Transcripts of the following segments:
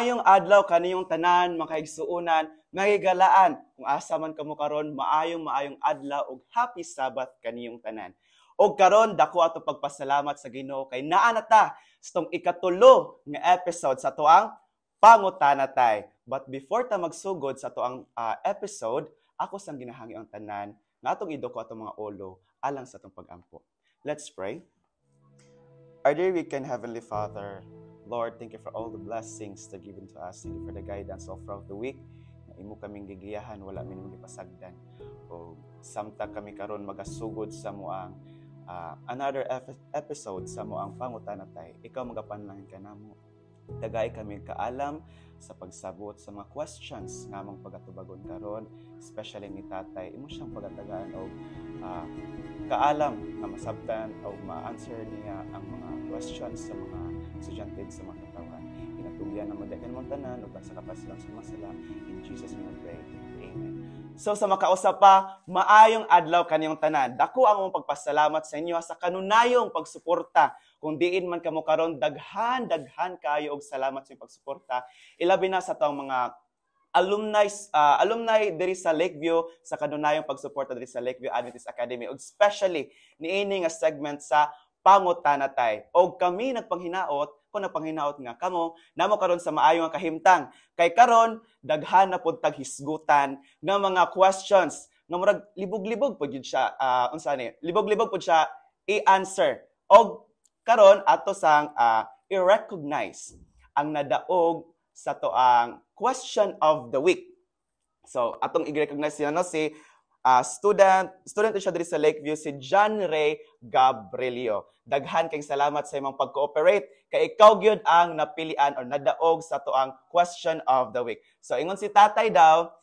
Maayong adlaw kaniyong tanan, mga kaigsuonan, magigalaan. Kung asa man kamo karon, maayong adlaw ug happy Sabbath kaniyong tanan. Og karon dako ato pagpasalamat sa Ginoo kay naa na ta sa tong ikatulo nga episode sa tuang Pangutanatay. But before ta magsugod sa tuang episode, ako sang ginahangi ang tanan nga atong idoko atong mga ulo alang sa atong pag-ampo. Let's pray. Our dear weekend Heavenly Father, Lord, thank you for all the blessings that given to us. Thank you for the guidance all throughout the week. Na imo kaming gigiyahan, wala mi nimo gipasagdan. O samtang kami karon magasugod sa moang another episode sa moang Pangutanatay. Ikaw magapanalangin ka namo. Dagay kami kaalam sa pagsabot sa mga questions nga among pagatubagon karon, especially ni Tatay. Imo siyang pagatagaan og kaalam na masabtan o ma-answer niya ang mga questions sa mga estudyante sa mga katawan. Inatugyan na madagan mong tanan ug sa kapasilang sumasala. In Jesus name we pray. Amen. So sa makausap pa, maayong adlaw kaniyong tanan. Dako ang mong pagpasalamat sa inyo sa kanunayong pagsuporta. Kung diin man kamo karon, daghan kayo og salamat sa pagsuporta. Ilabi na sa tawong mga alumni diri sa Lakeview sa kanunayong pagsuporta diri sa Lakeview Adventist Academy ug especially niini nga segment sa Pangutanatay. Og kami nagpanghinaot, kung nagpanghinaot nga kamo, namo karon sa maayong nga kahimtang. Kay karon daghan na pud tag hisgutan nga mga questions nga murag libog-libog pud yun siya libog-libog pud siya i-answer. Og karon ato sang i-recognize ang nadaog sa toang question of the week. So atong i-recognize siya si student siya diri sa Lakeview, si John Ray Gabrielio. Daghan kayong salamat sa imong pag-cooperate kay ikaw gyud ang napilian or nadaog sa toang question of the week. So ingon si Tatay daw,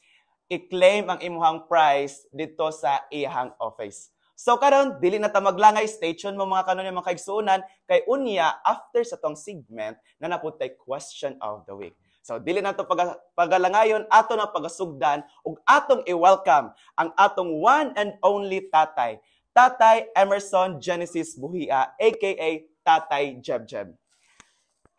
i-claim ang imuhang prize dito sa iyang office. So karon dili na ta maglangay, stay tuned mo mga kanon mga kaigsuonan kay unya after sa tong segment na naputay question of the week. So dili na to pagalangayon, ato na pagasugdan ug atong i-welcome ang atong one and only tatay, Tatay Emerson Genesis Buhia, aka Tatay Jebjeb.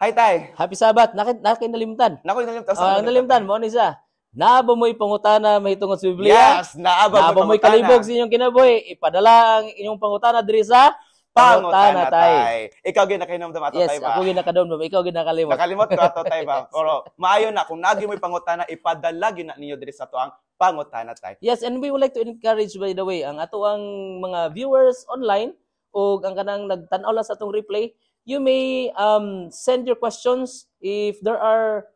Hi Tay. Happy Sabbath. Nakinalimutan. Nakinalimutan mo ni sa. Naaba mo'y pangutana may tungod sa Biblia. Yes, naaba mo'y kalibog sa inyong kinabuhi. Ipadala ang inyong pangutana diri sa Pangutanatay. Ikaw ginakinamdam ato Yes, tay ba? ako ginakadon ba? Ikaw ginakalimot. Nakalimot ko ato tay ba? Pero maayo na kung nagi mo'y pangutana, ipadala gyud na ninyo diri sa tuang Pangutanatay. Yes, and we would like to encourage, by the way, ang ato ang mga viewers online o ang kanang nagtan-aw lang sa atong replay, you may send your questions if there are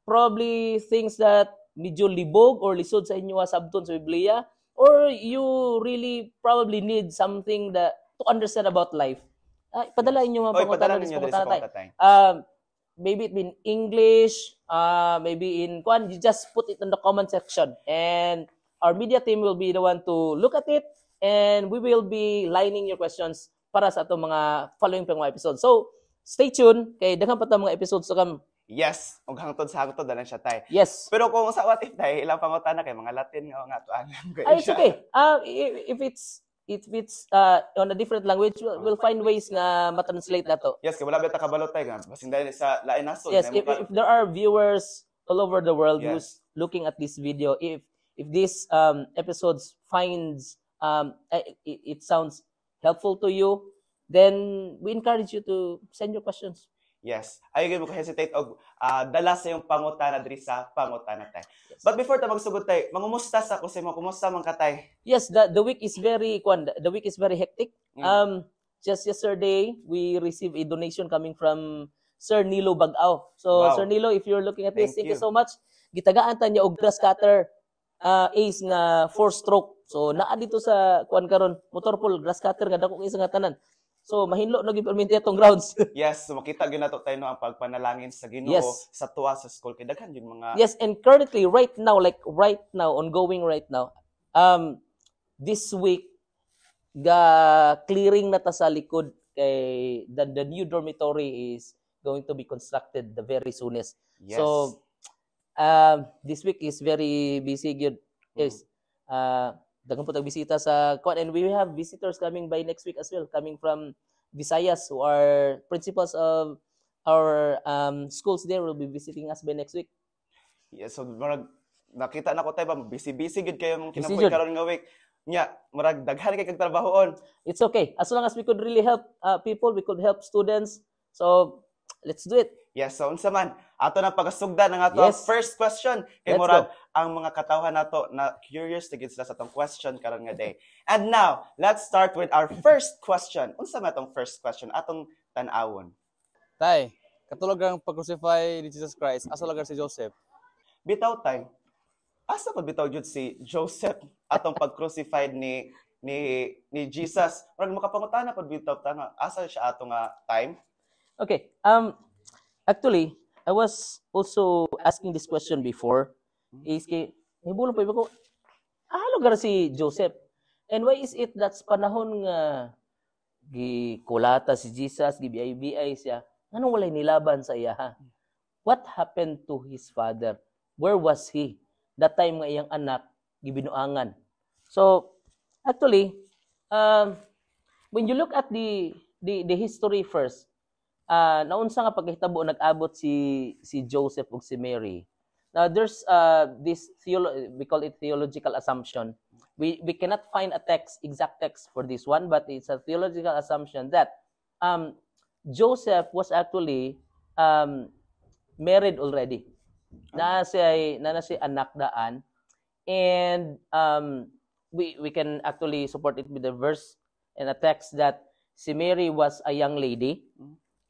probably things that medyo libog or lisod sa inyo sabton sa Biblia, or you really probably need something that to understand about life. Padala inyo mga pangutana sa Pangutanatay. Maybe it in English, maybe in Kwan, you just put it in the comment section. And our media team will be the one to look at it, and we will be lining your questions para sa atong mga following pang mga episodes. So, stay tuned kay daghan pa ta mga episodes so kam. Yes, ug hangtod sa hangtod dalan siya tay. Yes. Pero kung sa what if tay ilang pangutana kay mga Latin nga to alam ko. It's okay. If it's on a different language, we'll find ways na ma-translate nato. Yes, kay wala ba ta kabalo tay nga basin dahil sa lain nasod. Yes, if there are viewers all over the world who's looking at this video, if this episodes finds it sounds helpful to you, then we encourage you to send your questions. Yes. Ayaw mo ko hesitate og dala sa yung pangutana diri sa Pangutanatay. Yes. But before ta magsugod tay, mangumusta sa ko sa mo kumusta man katay? Yes, the week is very hectic. Just yesterday we received a donation coming from Sir Nilo Bagao. So wow. Sir Nilo, if you're looking at this, thank you so much. Gitagaan ta niya og grass cutter ace nga 4-stroke. So naa dito sa kuan karon, motor pool grass cutter nga dako isa nga tanan. So mahinlo na gid atong grounds. Yes, so makita gyud nato tayo no ang pagpanalangin sa Ginoo sa tuwa sa school kay daghan yung mga. Yes, and currently right now ongoing right now. This week clearing na ta sa likod kay the new dormitory is going to be constructed the very soonest. Yes. So this week is very busy gyud. Yes. Daghang po tagbisita sa Kwan, and we have visitors coming by next week as well, coming from Visayas who are principals of our schools there will be visiting us by next week. Yes, so marag nakita na ko tayo ba busy-busy gid kayo mong Busy kinabuhi jud. karon nga week. Nya, marag daghan kay kag trabahoon. It's okay. As long as we could really help people, we could help students. So, let's do it. Yes, so unsa man ato na pagasugdan ang ato Yes. first question kay Let's murag ang mga katawhan nato na curious to sila sa atong question karon nga day. And now, let's start with our first question. Unsa man atong first question atong tan-awon? Tay, katulog ang pag-crucify ni Jesus Christ, asa lugar si Joseph? Bitaw tay. Asa pa bitaw jud si Joseph atong pag-crucified ni Jesus? Murag makapangutana pud bitaw ta nga asa siya ato nga time? Okay. Actually, I was also asking this question before. Is kay nahibulong pa ko, lugar si Joseph. And why is it that sa panahon nga gikulata si Jesus, gibiay-biay siya, anong walay nilaban sa iya ha? What happened to his father? Where was he? That time nga iyang anak gibinuangan. So, actually, when you look at the history first, naunsa nga pagkahitabo nag-abot si Joseph ug si Mary. Now there's this we call it theological assumption. We cannot find a exact text for this one, but it's a theological assumption that Joseph was actually married already. Na siya anak daan, and we can actually support it with the verse and a text that si Mary was a young lady.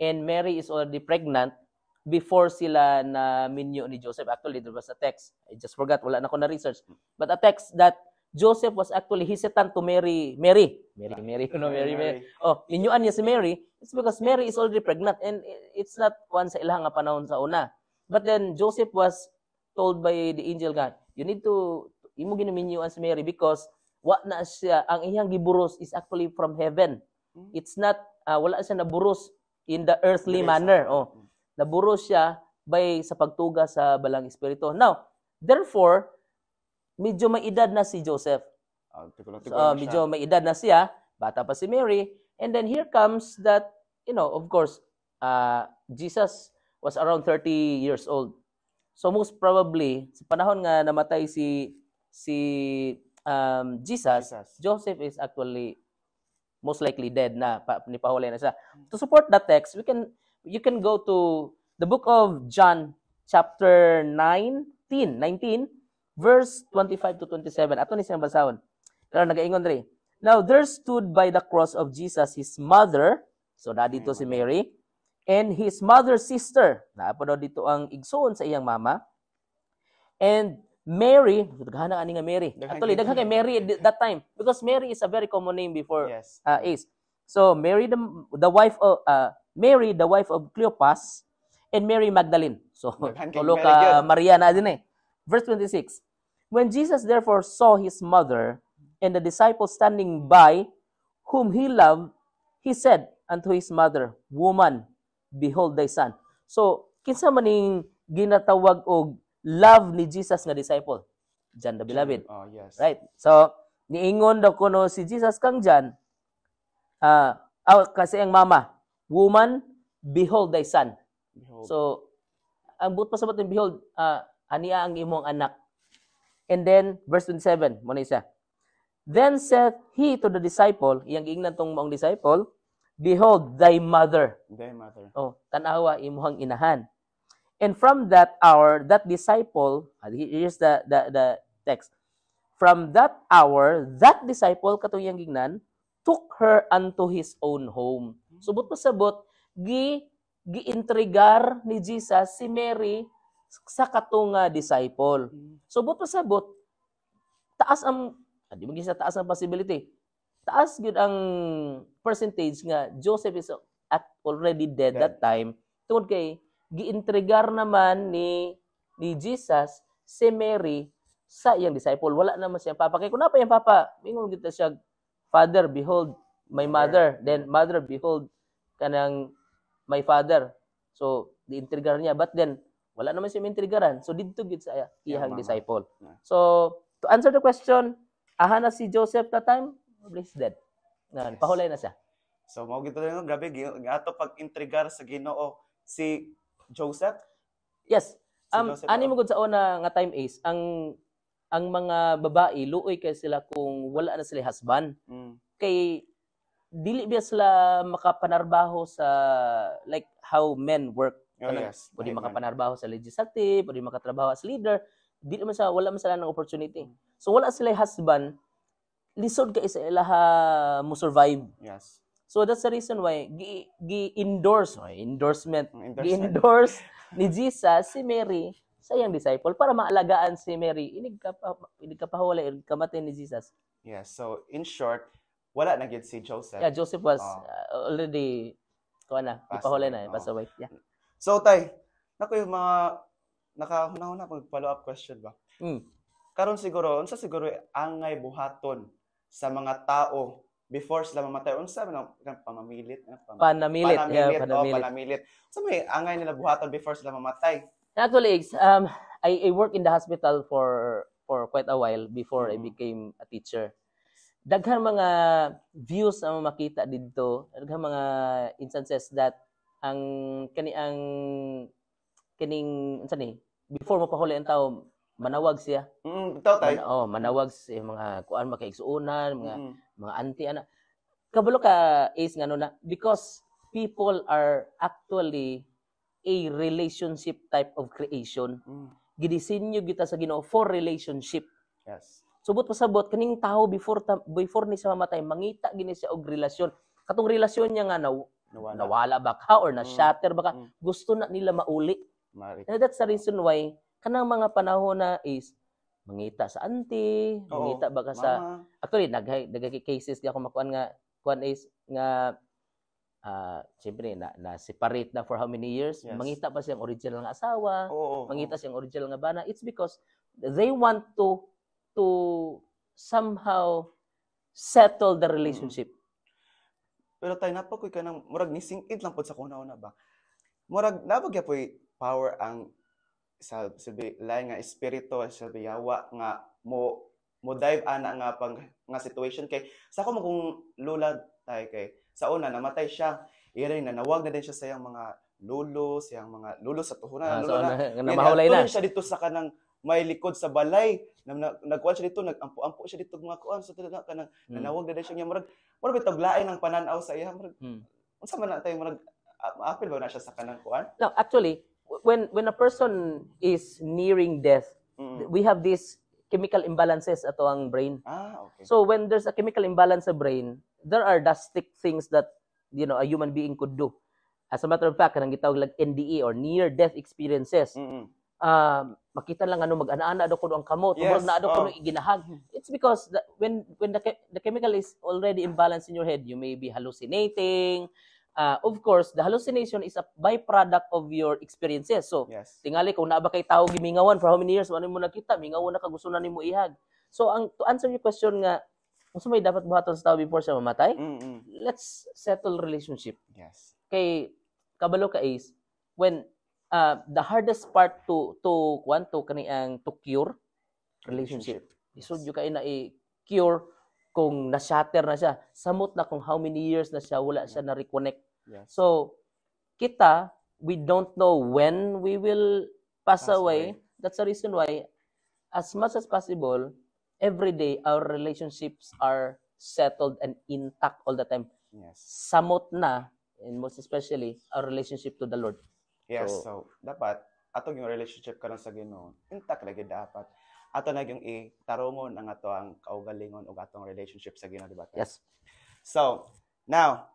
And Mary is already pregnant before sila na minyo ni Joseph. Actually, there was a text. I just forgot. Wala na ko na research. But a text that Joseph was actually hesitant to marry Mary. Oh, inyuan niya si Mary. It's because Mary is already pregnant. And it's not one sa ilang nga panahon sa una. But then, Joseph was told by the angel God, you need to, imo ginaminyuan si Mary because what na siya, ang iyang giburos is actually from heaven. It's not, wala siya naburos in the earthly manner. Oh, naburos siya sa pagtuga sa balang espiritu. Now, therefore, medyo may edad na si Joseph. Medyo may edad na siya, bata pa si Mary, and then here comes that, of course, Jesus was around 30 years old. So most probably, sa panahon nga namatay si Jesus, Joseph is actually most likely dead na, nipahulay na siya. To support that text, you can go to the book of John, chapter 19, verse 25 to 27. Ato ni siyang basahon. Pero nagaingon rin. Now, there stood by the cross of Jesus his mother, so na dito si Mary, and his mother's sister. Naapo daw dito ang igsoon sa iyang mama. And Mary, daghana ani nga Mary. Actually, daghang kay Mary at that time because Mary is a very common name before is. So Mary the wife of Mary the wife of Cleopas and Mary Magdalene. So tulo ka Maria na din eh. Verse 26. When Jesus therefore saw his mother and the disciples standing by whom he loved, he said unto his mother, Woman, behold thy son. So kinsa maning ginatawag og love ni Jesus nga disciple? John the Beloved. Oh, yes. Right? So, niingon daw kuno si Jesus kang John, kasi ang mama, Woman, behold thy son. Behold. So, ang but pasabot ng behold, aniya ang imong anak. And then, verse 27, muna isa. Then said he to the disciple, iyang giingnan tong maong disciple, Behold thy mother. Thy mother. Oh, tanawa imong inahan. And from that hour, that disciple, here's the text. From that hour, that disciple, katong iyang gingnan, took her unto his own home. Subot pasabot, gi-intrigar ni Jesus si Mary sa katong disciple. Subot pasabot, taas ang, di mo gisa taas ang possibility. Taas gyud ang percentage nga Joseph is already dead that time. Tungod kay gi-intrigar naman ni Jesus si Mary sa iyang disciple. Wala naman siyang papa. Kaya kung na pa yung papa, mingon kita siya, Father, behold my mother. Then, Mother, behold kanang my father. So, di-intrigar niya. But then, wala naman siya intrigaran. So, dito gid sa iyang disciple. So, to answer the question, aha na si Joseph that time? Probably he's dead. Pahulay na siya. So, mao gito lang, grabe, ato pag-intrigar sa Ginoo, si Joseph? Yes. Si Joseph, Ani oo. mo gud sa una nga time is ang mga babae luoy kay sila kung wala na sila husband. Mm. Kay dili ba sila makapanarbaho sa like how men work. Oh, yes. Pwede Right, man. makapanarbaho sa legislative, pwede makatrabaho as leader, wala man sila ng opportunity. So wala sila husband, lisod ka isa ilaha mo survive. Yes. So that's the reason why gi-endorse, endorsement, Endorsement. gi-endorse ni Jesus si Mary sa iyang disciple para maalagaan si Mary. Inig ka pahawala, kamatay ni Jesus. Yes. So, in short, wala na gyud si Joseph. Yeah, Joseph was Oh. already Passed ipahawala away, na, passed away. Yeah. So, tay, nako yung mga nakahuna-huna pag follow-up question ba? Mm. Karon siguro, unsa siguro angay buhaton sa mga tao before sila mamatay? Unsa man ang pamamilit? Panamilit. Yeah, panamilit. Panamilit. So, may angay nila buhaton before sila mamatay? Actually, I worked in the hospital for quite a while before I became a teacher. Daghang mga views ang makita dito, daghang mga instances that kining unsa ni before mo pahuli ang tao manawag siya. Ito tay. Manawag siya mga kuan makaigsuonan, mga auntie ana. Kabalo ka is ngano na because people are actually a relationship type of creation. Gidisenyo kita sa Ginoo for relationship. Yes. Subot pasabot kaning tao before ni siya mamatay mangita gini siya og relasyon. Katong relasyon niya nga nawala ba ka or na-shatter ba ka, gusto na nila mauli. And that's the reason why kanang mga panahon na is mangita sa auntie, mangita ba ka sa actually nagay cases di ako makuan nga kuan is nga siyempre na separate na for how many years. Yes. Mangita pa siyang original nga asawa, mangita siyang original nga bana. It's because they want to somehow settle the relationship. Pero tayo napakoy ka nang murag nisingkit lang pod sa kuna-una ba. Murag nabagya poy power ang sa lain nga espiritu sa yawa nga mo dive ana nga nga situation kay sa ako kung lula tay kay sa una namatay siya iyan nanawag na din siya sa iyang mga lulo sa tuhunan lulo na mahulay na siya dito sa kanang may likod sa balay nagkuan siya dito nagampo-ampo siya dito mga kuan sa talaga kanang nanawag na din siya murag bitaglain ang pananaw sa iya murag unsa man na tay murag apil ba na siya sa kanang kuan. No, actually when a person is nearing death, we have these chemical imbalances ato ang brain. Okay. So when there's a chemical imbalance sa brain, there are drastic things that a human being could do. As a matter of fact, kanang gitawag like NDE or near death experiences. Makita lang mag-ana-ana do kuno ang kamot, murag na do kuno iginahag. It's because when the chemical is already imbalanced in your head, you may be hallucinating. Of course, the hallucination is a byproduct of your experiences. So, tingali kung naa ba kay tao gimingawan for how many years, ano mo nakita, mingawan na ka gusto na nimo ihag. So, to answer your question nga, kung may dapat buhaton sa tao before siya mamatay, let's settle relationship. Yes. Kay kabalo ka is when the hardest part to cure relationship. Isod yung kay na i-cure kung na-shatter na siya. Samot na kung how many years na siya, wala siya na-reconnect. Yes. So, we don't know when we will pass away. That's the reason why, as much as possible, every day, our relationships are settled and intact all the time. Yes. Samot na, and most especially, our relationship to the Lord. Yes, so dapat, atong yung relationship karon sa Ginoo, intact lagi dapat. Ato na yung itarungon ang ato ang kaugalingon o atong relationship sa Ginoo, diba? Yes. So, now,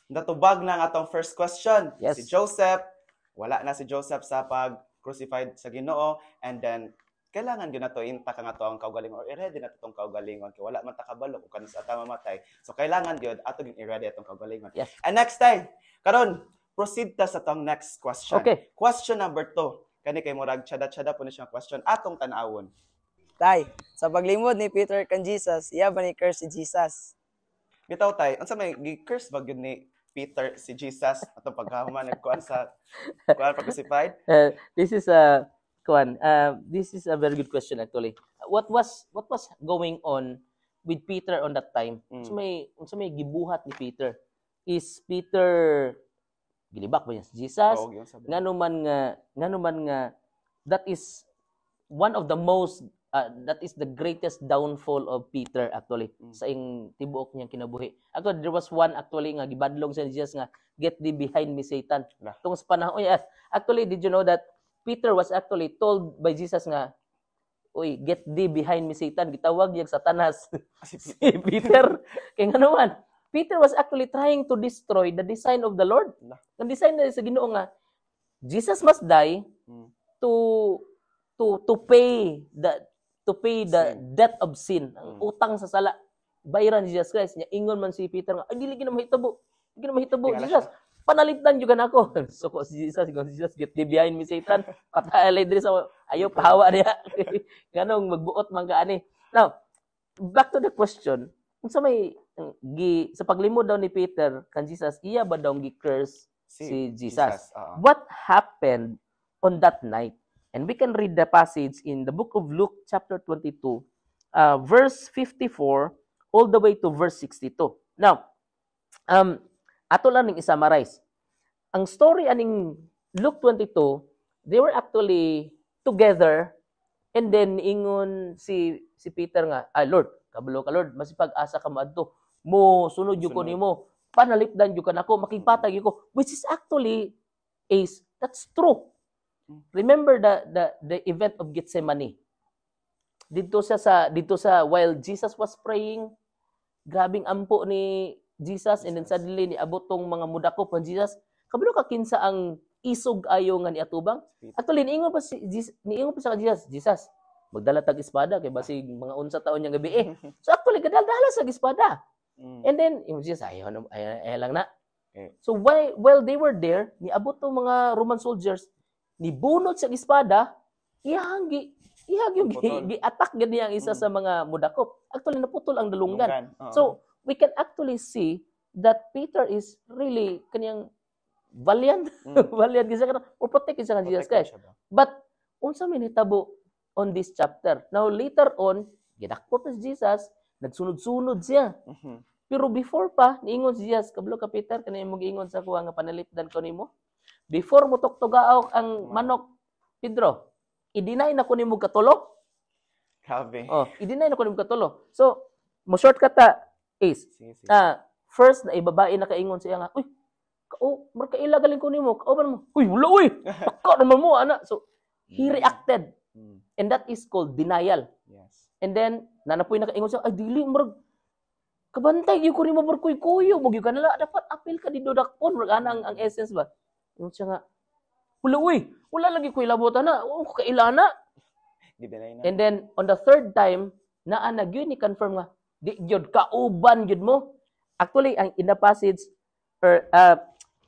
natubag na ang atong first question. Yes. Si Joseph, wala na si Joseph sa pag-crucified sa Ginoo, and then, kailangan yun na to intact ang ato ang kaugalingon, or i-ready na itong kaugalingon, kaya wala man takabalo kung kanus ata mamatay. So, kailangan yun, ato yung i-ready itong kaugalingon. Yes. And next time, karon proceed ta sa tong next question. Okay. Question number 2. Kani kay murag chada-chada po ni siya question atong tan-awon. Tay, sa paglimod ni Peter kan Jesus, iya ba ni curse si Jesus? Bitaw tay, unsa may gi-curse ba gyud ni Peter si Jesus atong pagkahuman nagkuan sa kuan pag-crucified? This is a very good question actually. What was going on with Peter on that time? Unsa may gibuhat ni Peter? Is Peter gilibak ba niya si Jesus? Oo, yung sabi. Nganuman nga that is one of the most that is the greatest downfall of Peter actually sa ing tibuok niyang kinabuhi. Actually there was one actually nga gibadlong sa Jesus nga, get thee behind me Satan. Lah. Tungod sa panahon actually did you know that Peter was actually told by Jesus nga, uy, get thee behind me Satan, gitawag niya Satanas si Peter. Kaya nga naman, Peter was actually trying to destroy the design of the Lord. Ang design na sa Ginoo nga, Jesus must die to pay the debt of sin, ang utang sa sala. Bayaran ni Jesus Christ niya. Ingon man si Peter nga, ay dili gina mahitabo. Dili gina mahitabo. Jesus, panalipdan jud kanako. So ko si Jesus, get thee behind me Satan. Patay diri sa ayo pahawa niya. Ganong magbuot man kaani. Now, back to the question. Unsa may sa paglimod daw ni Peter kan Jesus, iya ba daw gi-curse si Jesus? What happened on that night? And we can read the passage in the book of Luke chapter 22, verse 54 all the way to verse 62. Now, ato lang ning i-summarize. Ang story aning Luke 22, they were actually together and then ingon si Peter nga, Lord, kabalo ka Lord, masipag-asa ka maadto. Mo sunod jud ko nimo, panalipdan jud kanako, makigpatag jud ko, which is actually that's true. Remember the event of Gethsemane. Dito sa while Jesus was praying, grabing ampo ni Jesus and then suddenly niabot tong mga mudakop ng Jesus. Kabalo ka kinsa ang isog ayo nga niatubang? Actually niingon pa sa Jesus, magdala tag espada kay basig mga unsa taon niya gabi So actually gadala sa espada. And then Jesus ayaw lang na. So while they were there, niabot tong mga Roman soldiers, nibunot sa espada, ihang yung gi-attack gani ang isa sa mga mudakop. Actually naputol ang dalunggan. So we can actually see that Peter is really kaniyang valiant valiant gisa kana or protect gisa kan Jesus Christ. But unsa may nitabo on this chapter? Now later on, gidakop si Jesus, nagsunod-sunod siya. Pero before pa niingon si Jesus, kabalo ka Peter, kanay mo giingon sa kuha nga panalipdan ko nimo. Before mo tuktugaok ang manok, Pedro, i-deny na ko nimo katulo. Grabe. I-deny na ko nimo katulo. So, mo shortcut is first na ibabae na kaingon siya nga, uy, markaila galing ko nimo, kauban mo. Uy, wala uy. Ako naman mo ana. So, he reacted. And that is called denial. Yes. And then nanapoy na kaingon siya, ay dili murag kabantay gyud ko nimo barkuy-kuyo, mo gyud kanala dapat apil ka didto dakpon, murag ana ang essence ba. Yung siya nga, wala lagi ko ilabutan na, kailana. And then, on the third time, naanag yun, i-confirm nga, di yun, kauban yun mo. Actually, ang in the passage,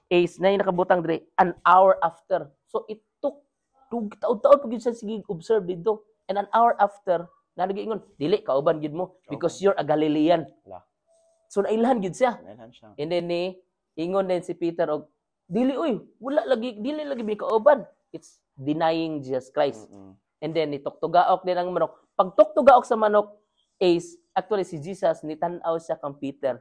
is na yung nakabutang dire, an hour after. So, it took, taon-taon pag yun siya sige observe dito. And an hour after, nanagingon, dili, kauban yun mo, because you're a Galilean. So, nailahan yun siya. And then, ingon din si Peter, dili lagi binakauban. It's denying Jesus Christ. And then nitoktugaok din ang manok. Pag tuktugaok sa manok is actually si Jesus nitanaw siya kang Peter.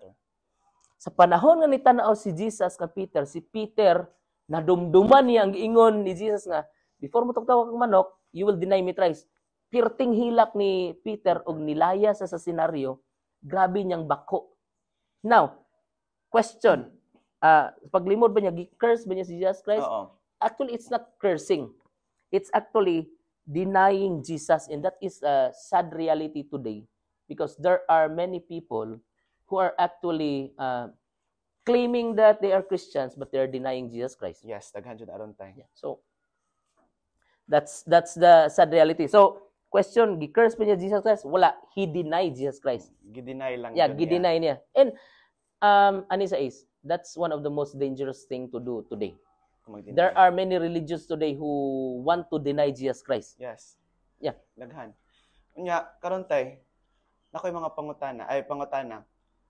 Sa panahon nga nitanaw si Jesus kang Peter, si Peter nadumduman niya ang giingon ni Jesus nga, before mo tuktugak ang manok, you will deny me thrice. Pirting hilak ni Peter og nilaya sa senaryo, grabe niyang bako. Now, question, paglimod ba niya, curse ba niya si Jesus Christ? Actually, it's not cursing. It's actually denying Jesus. And that is a sad reality today. Because there are many people who are actually claiming that they are Christians, but they are denying Jesus Christ. Yes, daghan jud aron tay. Yeah. So, that's the sad reality. So, question, gi-curse ba niya Jesus Christ? Wala. He denied Jesus Christ. Gideny lang. Yeah, gideny niya. And, Anisa is, that's one of the most dangerous thing to do today. There are many religions today who want to deny Jesus Christ. Yes. Yeah. Daghan. Unya, karon tay, nakoy mga pangutana.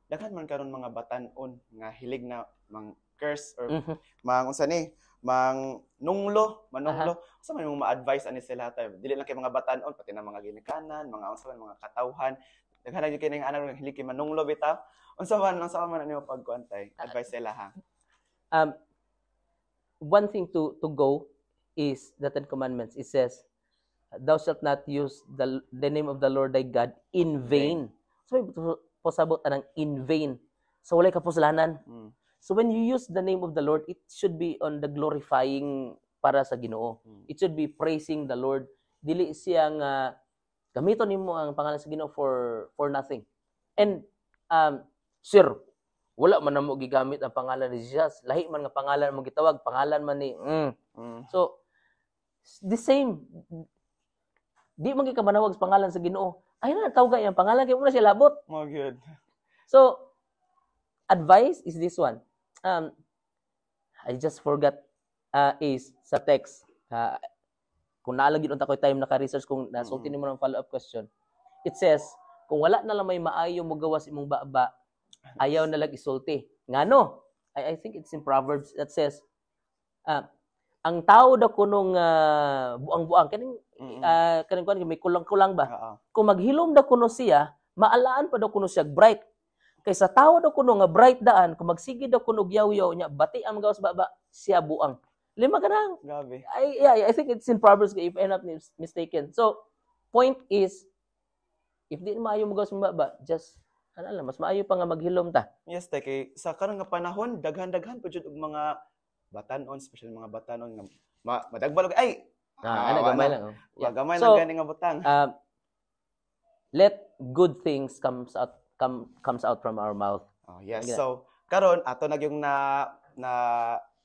Daghan man karon mga batan-on nga hilig na mang curse or mang unsa ni, mang manunglo. Unsa man mo ma-advise ani sila tay? Dili lang kay mga batan-on pati na mga ginikanan, mga unsa man mga katawhan. Daghan na gyud kay ning anak hilig kay manunglo bitaw. Unsa man nimo pagkuan tay? Advice sila ha. one thing to go is the Ten Commandments. It says, thou shalt not use the name of the Lord thy God in vain. So, pasabot anang in vain. So, walay kapusalanan. So, when you use the name of the Lord, it should be on the glorifying para sa Ginoo. It should be praising the Lord. Dili siyang gamiton nimo ang pangalan sa Ginoo for nothing. And, sir, wala man na mo gigamit ang pangalan ni Jesus. Lahi man nga pangalan mo gitawag, pangalan man ni So, the same. Di man ka manawag sa pangalan sa Ginoo. Ay na tawag ang pangalan kay mo na siya labot. Oh, good. So, advice is this one. I just forgot is sa text. Kung naalagin unta ko time naka-research kung nasulti nimo ng follow-up question. It says, kung wala na lang may maayo mo gawas imong baba, ayaw na lang isulti. Ngano? I think it's in Proverbs that says, ang tao daw kunong buang-buang kaning may kulang-kulang ba? Kung maghilom daw kuno siya, maalaan pa daw kuno siya bright. Kay sa tao daw kuno nga bright daan, kung magsige daw kuno yaw-yaw niya, bati ang gawas baba, siya buang. Lima ka lang. Grabe. I think it's in Proverbs if I'm not mistaken. So, point is, if di maayo mo gawas baba, just mas maayo pa nga maghilom ta. Yes, kay sa karong nga panahon, daghan-daghan pa jud og mga batanon, especially mga batanon nga madagbalog ay gamay lang. Gamay So, lang gani nga butang. Let good things comes out from our mouth. Oh, yes. Ganun. So, karon ato na yung na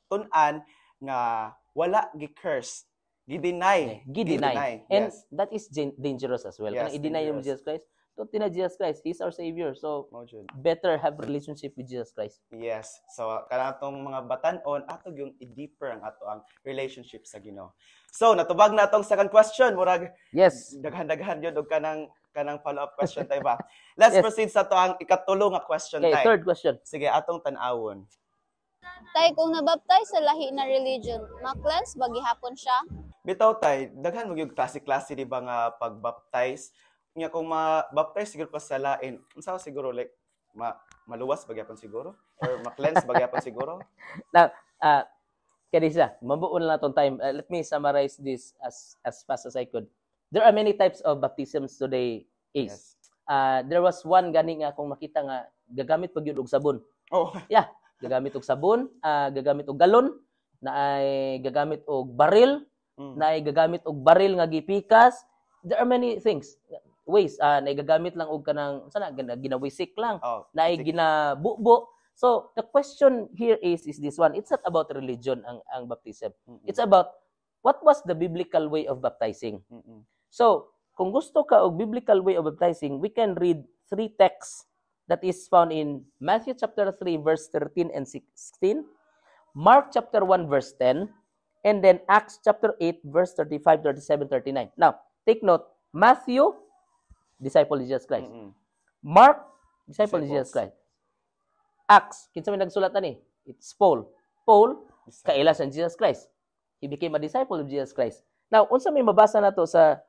tun-an nga wala gi-curse, gi-deny. Gi-deny. And Yes. that is dangerous as well. Yes, Kung i-deny mo dangerous. Jesus Christ, don't deny Jesus Christ. He's our Savior. So, Mao jud. better have relationship with Jesus Christ. Yes. So, kanatong mga batan-on, ato yung i-deeper ang ato ang relationship sa Ginoo. So, natubag na atong second question. Murag, Yes. daghan-daghan yun og kanang follow-up question tayo ba? Let's Yes. proceed sa to ang ikatulo nga question Okay, tayo. third question. Sige, atong tan-awon. Tay, kung nabaptize sa lahi na religion, ma-cleanse ba gihapon siya? Bitaw tay, daghan mo yung klase-klase di ba nga pag-baptize. Nga kung ma-baptize siguro pa sa lain, unsa siguro like maluwas bagyapon siguro or ma-cleanse bagyapon siguro? Now, Kadisa, mabuon lang itong time. Let me summarize this as fast as I could. There are many types of baptisms today. Yes. There was one gani nga kung makita nga gagamit pag yun og sabon. Oh, Yeah, gagamit og sabon, gagamit og galon, na ay gagamit og baril, na ay gagamit og baril nga gipikas. There are many things, ways, na ay gagamit lang og kanang sana ginawisik lang, oh. na ay Sige. ginabubo. So the question here is this one. It's not about religion ang baptism. It's about what was the biblical way of baptizing. So kung gusto ka og biblical way of baptizing, we can read three texts that is found in Matthew chapter 3 verse 13 and 16, Mark chapter 1 verse 10, and then Acts chapter 8 verse 35, 37, 39. Now, take note, Matthew, disciple of Jesus Christ. Mark, disciple of Jesus Christ. Acts, kinsa may nagsulatan ni? It's Paul. Paul, kaila sa Jesus Christ. He became a disciple of Jesus Christ. Now, unsa may mabasa na to sa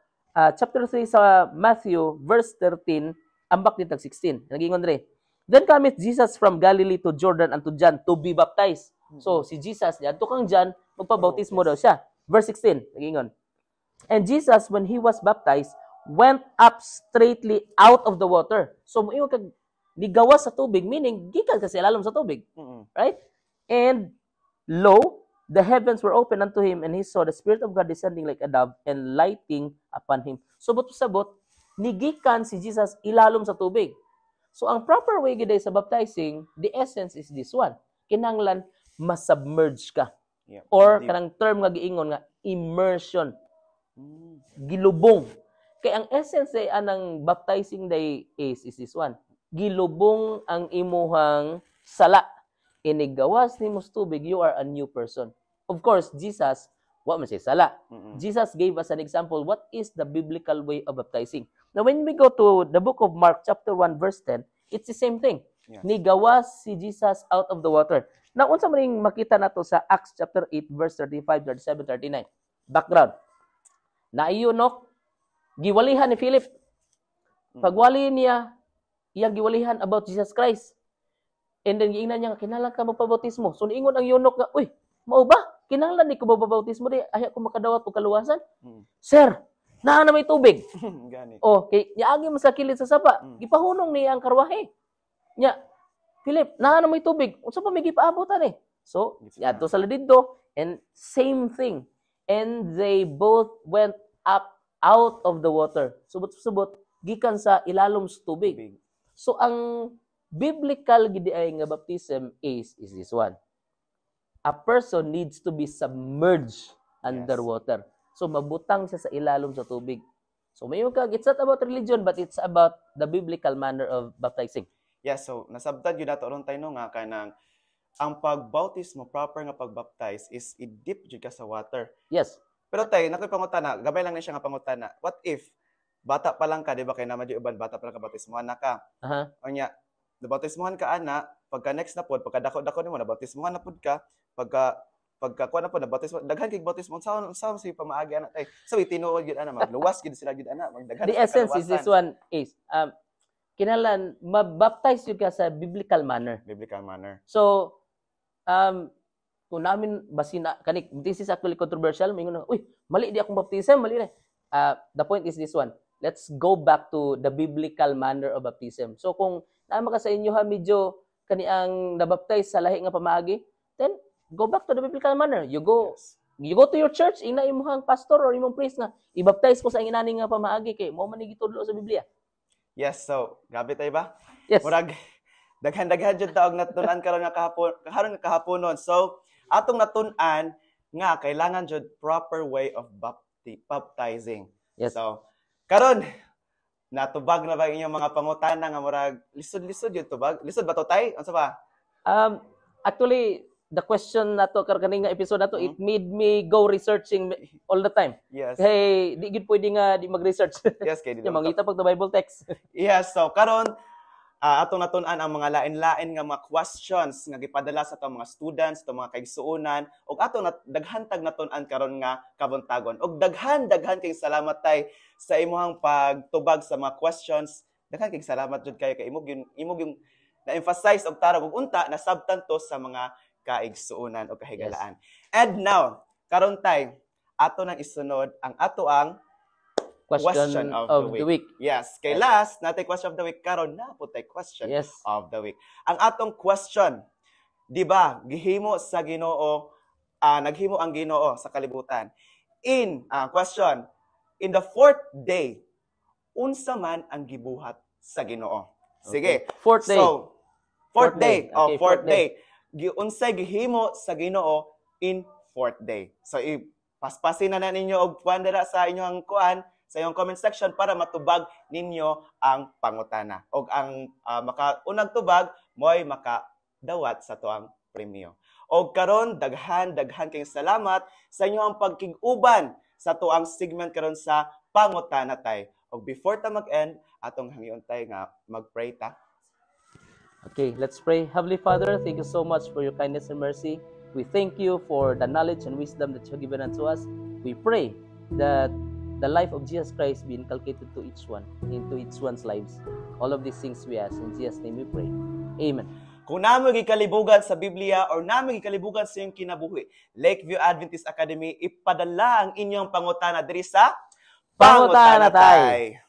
chapter 3 sa Matthew, verse 13, ambak nitag 16. Nagingon dre. Then cometh Jesus from Galilee to Jordan unto John to be baptized. So, si Jesus, niya, kang John, magpabautismo daw siya. Verse 16, nagingon. And Jesus, when he was baptized, went up straightly out of the water. So, moingon kag nigawas sa tubig, meaning, gikan kasi alalom sa tubig. Right? And, lo, the heavens were opened unto him, and he saw the Spirit of God descending like a dove and lighting upon him. Sabot-sabot, nigikan si Jesus ilalom sa tubig. So, ang proper way giday sa baptizing, the essence is this one. Kinanglan, masubmerge ka. Yeah. Or, kanang term nga giingon nga, immersion. Gilubong. Kaya ang essence ay anang baptizing day is this one. Gilubong ang imuhang sala. Inigawas ni mo sa tubig, you are a new person. Of course, Jesus, what man say sala. Jesus gave us an example. What is the biblical way of baptizing? Now, when we go to the book of Mark, chapter 1, verse 10, it's the same thing. Yeah. Nigawas si Jesus out of the water. Now, unsa man makita nato sa Acts chapter 8, verse 35, 37, 39. Background. Naiyunok, giwalihan ni Philip. Pagwali niya, iyang giwalihan about Jesus Christ. And then, giingnan niya, kinalang ka magpabautismo. So, niingon ang yunok nga, uy, mao ba? kinahanglan ni ko babautismo di ay ako makadawat og kaluwasan. Mm. Sir, naa na may tubig. Gani. Okay, yaagi mo sa kilid sa sapa. Mm. Gipahunong niya ang karwahe. Nya, Philip, naa na may tubig. Unsa pa may gipaabotan eh? So, yadto sa ladidto and same thing. And they both went up out of the water. Subot-subot gikan sa ilalom sa tubig. Big. So ang biblical gid ay nga baptism is this one. A person needs to be submerged underwater. So mabutang siya sa ilalom sa tubig. So may kag it's not about religion but it's about the biblical manner of baptizing. Yes, so nasabtan yun nato ron tayo nga kanang ang pagbautismo, proper nga pagbaptize is i-dip jud ka sa water. Yes. Pero tay, nakoy pangutana, gabay lang na siya nga pangutana. What if bata pa lang ka, di ba kay naman yung uban bata pa lang ka bautismohan na ka. Aha. O nya, nabautismohan ka ana, pagka next na pod, pagka dako-dako nimo nabautismohan na pod ka, pagka kuha na pod nabautismo, daghan kay bautismo sa si pamaagi ana tay. So itinuod gyud ana, magluwas gyud sila gyud ana, magdaghan. The essence is this one is kinahanglan mabaptize yun ka sa biblical manner. Biblical manner. So kung namin basina kanik this is actually controversial, mingon na, uy, mali di akong baptism, mali na. The point is this one. Let's go back to the biblical manner of baptism. So kung naman ka sa inyo ha medyo kaniang nabaptize sa lahi nga pamaagi, then go back to the biblical manner. You go to your church, ina imong pastor or imong priest nga i-baptize ko sa inani nga pamaagi kay mao man gitudlo sa Biblia. Yes, so grabe tay ba? Yes. Murag daghan-daghan jud taog natun-an karon nga kahaponon. So atong natun-an nga kailangan jud proper way of baptizing. Yes. So karon natubag na ba inyong mga pangutana nga murag lisod-lisod yun tubag? Lisod ba to tay? Unsa ba? Actually, the question nato kaning nga episode nato, it made me go researching all the time. Yes. Hey, di gid pwede nga di mag-research. Yes, kay di Yung mangita pag the Bible text. Yes, so karon atong natun-an ang mga lain-lain nga mga questions nga gipadala sa atong mga students, atong mga kaigsuonan, ug atong daghantag natun-an karon nga kabuntagon. Ug daghan kay salamat tay sa imong pagtubag sa mga questions. Daghan kay salamat jud kayo kay imong yung na-emphasize og tarog ug unta nasabtan to sa mga kaigsuonan o kahigalaan. Yes. And now, karon tay ato nang isunod ang ato ang question of the week. Yes. Kay last, natin question of the week. Karon na po tayo question of the week. Ang atong question, di ba, gihimo sa Ginoo, naghimo ang Ginoo sa kalibutan. Question, in the fourth day, unsa man ang gibuhat sa Ginoo? Sige. Okay. Fourth day. So, fourth day. Okay, Fourth day. Unsay gihimo sa Ginoo in fourth day. So, paspasin na ninyo og kuandara sa inyong kuan, sa iyong comment section para matubag ninyo ang pangutana. O ang unang tubag, mo'y makadawat sa tuang premyo. O karon daghan kayong salamat sa inyong pagkig-uban sa tuang segment karon sa pangutana tay. O before ta mag-end, atong hangyon tay nga mag-pray ta. Okay, let's pray. Heavenly Father, thank you so much for your kindness and mercy. We thank you for the knowledge and wisdom that you have given unto us. We pray that the life of Jesus Christ be inculcated to each one, into each one's lives. All of these things we ask. In Jesus' name we pray. Amen. Kung namo gikalibugan sa Biblia or namo gikalibugan sa iyong kinabuhi, Lakeview Adventist Academy, ipadala ang inyong pangutana diri sa Pangutana Tay.